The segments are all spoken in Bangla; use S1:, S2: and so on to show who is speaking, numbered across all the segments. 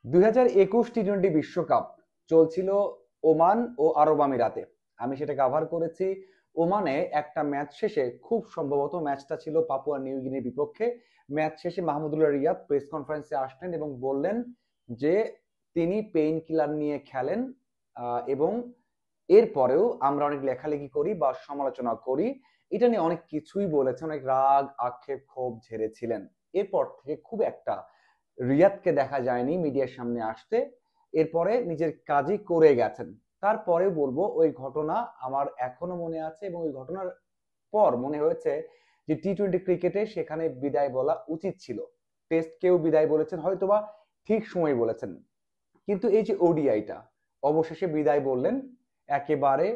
S1: 2021 টি-টোয়েন্টি বিশ্বকাপ চলছিল ওমান ও আরব আমিরাতে। আমি সেটা কাভার করেছি। ওমানে একটা ম্যাচ শেষে, খুব সম্ভবত ম্যাচটা ছিল পাপুয়া নিউ গিনির বিপক্ষে, ম্যাচ শেষে মাহমুদুল্লাহ রিয়াদ প্রেস কনফারেন্সে আসলেন এবং বললেন যে তিনি পেইন কিলার নিয়ে খেলেন, এবং এরপরেও আমরা অনেক লেখালেখি করি বা সমালোচনা করি। এটা নিয়ে অনেক কিছুই বলেছেন, অনেক রাগ আক্ষেপ ক্ষোভ ঝেড়েছিলেন। এরপর থেকে খুব একটা রিয়াদকে দেখা যায়নি মিডিয়ার সামনে আসতে। এরপরে নিজের কাজই করে গেছেন। তারপরে বলবো ওই ঘটনা আমার এখনো মনে আছে, এবং ওই ঘটনার পর মনে হয়েছে যে টি-টোয়েন্টি ক্রিকেটে সেখানে বিদায় বলা উচিত ছিল। টেস্ট কেউ বিদায় বলেছেন, হয়তোবা ঠিক সময় বলেছেন, কিন্তু এই যে ওডিআইটা অবশেষে বিদায় বললেন, একেবারে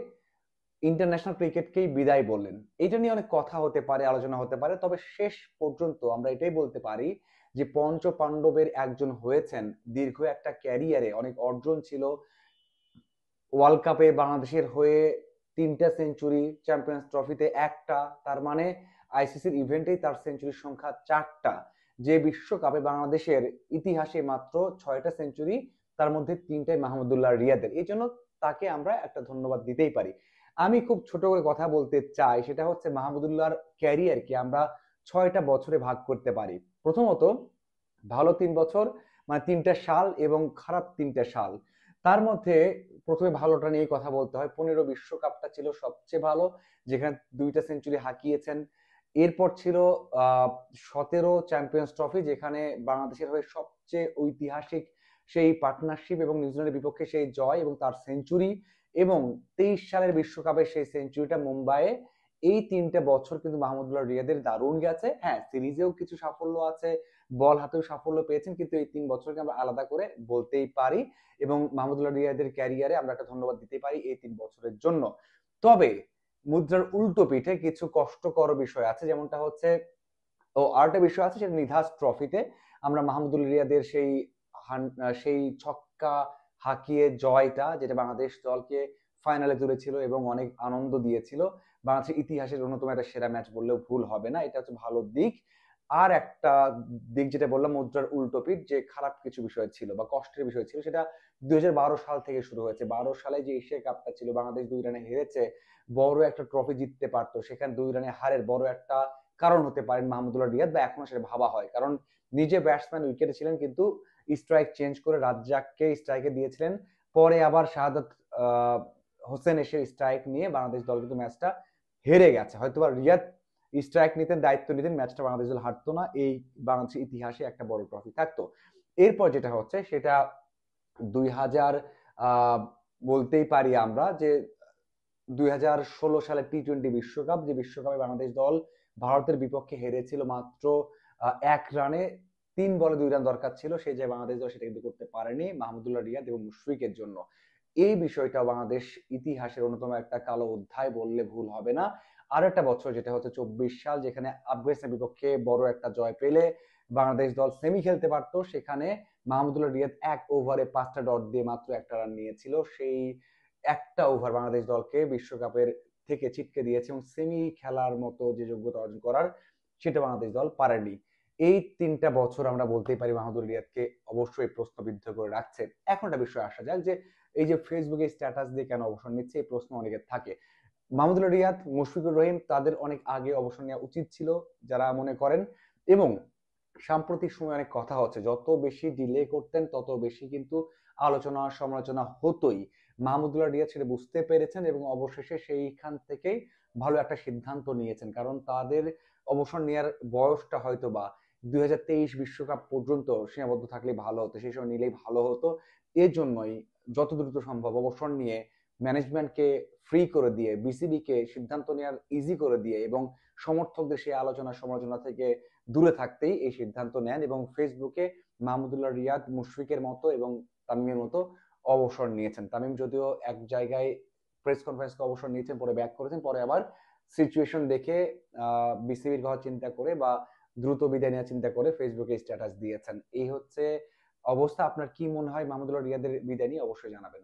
S1: ইন্টারন্যাশনাল ক্রিকেটকেই বিদায় বললেন। এটা নিয়ে অনেক কথা হতে পারে, আলোচনা হতে পারে, তবে শেষ পর্যন্ত আমরা এটাই বলতে পারি যে পঞ্চ পাণ্ডবের একজন হয়েছেন। দীর্ঘ একটা ক্যারিয়ারে অনেক অর্জন ছিল। ওয়ার্ল্ড কাপে বাংলাদেশের হয়ে 3টা সেঞ্চুরি, চ্যাম্পিয়ন্স ট্রফিতে একটা, তার মানে আইসিসির ইভেন্টেই তার সেঞ্চুরির সংখ্যা 4টা। যে বিশ্বকাপে বাংলাদেশের ইতিহাসে মাত্র 6টা সেঞ্চুরি, তার মধ্যে 3টাই মাহমুদুল্লাহ রিয়াদের। এই জন্য তাকে আমরা একটা ধন্যবাদ দিতেই পারি। আমি খুব ছোট করে কথা বলতে চাই, সেটা হচ্ছে মাহমুদুল্লাহর ক্যারিয়ারকে আমরা 6টা বছরে ভাগ করতে পারি। প্রথমত, ভালো 3 বছর, মানে 3টা সাল, এবং খারাপ 3টা সাল। তার মধ্যে প্রথমে ভালোটা নিয়ে কথা বলতে হয়। 15 বিশ্বকাপটা ছিল সবচেয়ে ভালো, যেখানে 2টা সেঞ্চুরি হাঁকিয়েছেন। এরপর ছিল আহ 17 চ্যাম্পিয়ন্স ট্রফি, যেখানে বাংলাদেশের হয়ে সবচেয়ে ঐতিহাসিক সেই পার্টনারশিপ এবং নিউজিল্যান্ডের বিপক্ষে সেই জয় এবং তার সেঞ্চুরি, এবং 23 সালের বিশ্বকাপে সেই সেঞ্চুরিটা মুম্বাইয়ে। এই 3টে বছর কিন্তু মাহমুদুল্লাহ রিয়াদের দারুণ গেছে। হ্যাঁ, সিরিজেও কিছু সাফল্য আছে, বল হাতেও সাফল্য পেয়েছেন, কিন্তু এই 3 বছরকে আমরা আলাদা করে বলতেই পারি, এবং মাহমুদুল্লাহ রিয়াদের ক্যারিয়ারে আমরা একটা ধন্যবাদ দিতে পারি এই 3 বছরের জন্য। তবে মুদ্রার উল্টো পিঠে কিছু কষ্টকর বিষয় আছে, যেমনটা হচ্ছে, আরেকটা বিষয় আছে, সেটা নিধাস ট্রফিতে আমরা মাহমুদুল রিয়াদের সেই ছক্কা হাঁকিয়ে জয়টা, যেটা বাংলাদেশ দলকে ফাইনালে তুলেছিল এবং অনেক আনন্দ দিয়েছিল। বাংলাদেশের ইতিহাসের অন্যতম একটা সেরা ম্যাচ বললেও ভুল হবে না। এটা হচ্ছে ভালো দিক। আর একটা দিক যেটা বললাম মুদ্রার উল্টো পিঠ, যে খারাপ কিছু বিষয় ছিল বা কষ্টের বিষয় ছিল, সেটা 2012 সাল থেকে শুরু হয়েছে। 12 সালে যে এশিয়া কাপটা ছিল, বাংলাদেশ 2 রানে হেরেছে, বড় একটা ট্রফি জিততে পারতো, সেখানে 2 রানে হারের বড় একটা কারণ হতে পারেন মাহমুদুল্লাহ রিয়াদ, বা এখনো সেটা ভাবা হয়। কারণ নিজে ব্যাটসম্যান উইকেটে ছিলেন, কিন্তু স্ট্রাইক চেঞ্জ করে রাজ্জাককে স্ট্রাইকে দিয়েছিলেন। পরে আবার শাহাদাত আহ, হোসেন এসে স্ট্রাইক নিয়ে বাংলাদেশ দল কিন্তু ম্যাচটা হেরে গেছে। হয়তোবা রিয়াদ স্ট্রাইক নিতেন, দায়িত্ব নিতেন, ম্যাচটা বাংলাদেশ দল হারতো না, এই বাংলাদেশের ইতিহাসে একটা বড় ট্রফি থাকতো। এরপর যেটা হচ্ছে সেটা 2000, বলতেই পারি আমরা যে 2016 সালে টি-টোয়েন্টি বিশ্বকাপ, যে বিশ্বকাপে বাংলাদেশ দল ভারতের বিপক্ষে হেরেছিল মাত্র 1 রানে। 3 বলে 2 রান দরকার ছিল, সেই যে বাংলাদেশ দল সেটা কিন্তু করতে পারেনি মাহমুদুল্লাহ রিয়াদ এবং মুশফিকের জন্য। এই বিষয়টা বাংলাদেশ ইতিহাসের অন্যতম একটা কালো অধ্যায় বললে ভুল হবে না। আর একটা বছর যেটা হচ্ছে 24 সাল, যেখানে আফগানিস্তানের বিপক্ষে বড় একটা জয় পেলে বাংলাদেশ দল সেমি খেলতে পারতো, সেখানে মাহমুদুল্লাহ রিয়াদ 1 ওভারে 5টা ডট দিয়ে মাত্র একটা রান নিয়েছিল। সেই একটা ওভার বাংলাদেশ দলকে বিশ্বকাপের থেকে ছিটকে দিয়েছে, এবং সেমি খেলার মতো যে যোগ্যতা অর্জন করার, সেটা বাংলাদেশ দল পারেনি। এই 3টা বছর আমরা বলতেই পারি মাহমুদুল রিয়াদকে অবশ্যই প্রশ্নবিদ্ধ করে রাখছে। এখন একটা বিষয় আসা যাক, যে এই যে ফেসবুকে স্ট্যাটাস দিয়ে কেন অবসর নিচ্ছে, এই প্রশ্ন অনেকের থাকে। মাহমুদুল রিয়াদ, মুশফিকুর রহিম, তাদের অনেক আগে অবসর নেওয়া উচিত ছিল, যারা মনে করেন। এবং সাম্প্রতিক সময়ে অনেক কথা হচ্ছে, যত বেশি ডিলে করতেন তত বেশি কিন্তু আলোচনা সমালোচনা হতোই। মাহমুদুল্লাহ রিয়াদ সেটা বুঝতে পেরেছেন এবং অবশেষে সেইখান থেকেই ভালো একটা সিদ্ধান্ত নিয়েছেন। কারণ তাদের অবসর নেওয়ার বয়সটা হয়তো বা 2023 বিশ্বকাপ পর্যন্ত সীমাবদ্ধ থাকলে ভালো হতো, সেই সময় নিলেই ভালো হতো। এর জন্যই যত দ্রুত সম্ভব অবসর নিয়ে, ম্যানেজমেন্টকে ফ্রি করে দিয়ে, বিসিবি কে সিদ্ধান্ত নেওয়ার ইজি করে দিয়ে, এবং সমর্থকদের সেই আলোচনা সমালোচনা থেকে দূরে থাকতেই এই সিদ্ধান্ত নেন, এবং ফেসবুকে মাহমুদুল্লাহ রিয়াদ মুশফিকের মতো এবং তামিমের মতো অবসর নিয়েছেন। তামিম যদিও এক জায়গায় প্রেস কনফারেন্সকে অবসর নিয়েছেন, পরে ব্যাক করেছেন, পরে আবার সিচুয়েশন দেখে বিসিবির কথা চিন্তা করে বা দ্রুত বিদায় নেওয়ার চিন্তা করে ফেসবুকে স্ট্যাটাস দিয়েছেন। এই হচ্ছে অবস্থা। আপনার কি মনে হয় মাহমুদুল্লাহ রিয়াদের বিদায় নিয়ে? অবশ্যই জানাবেন।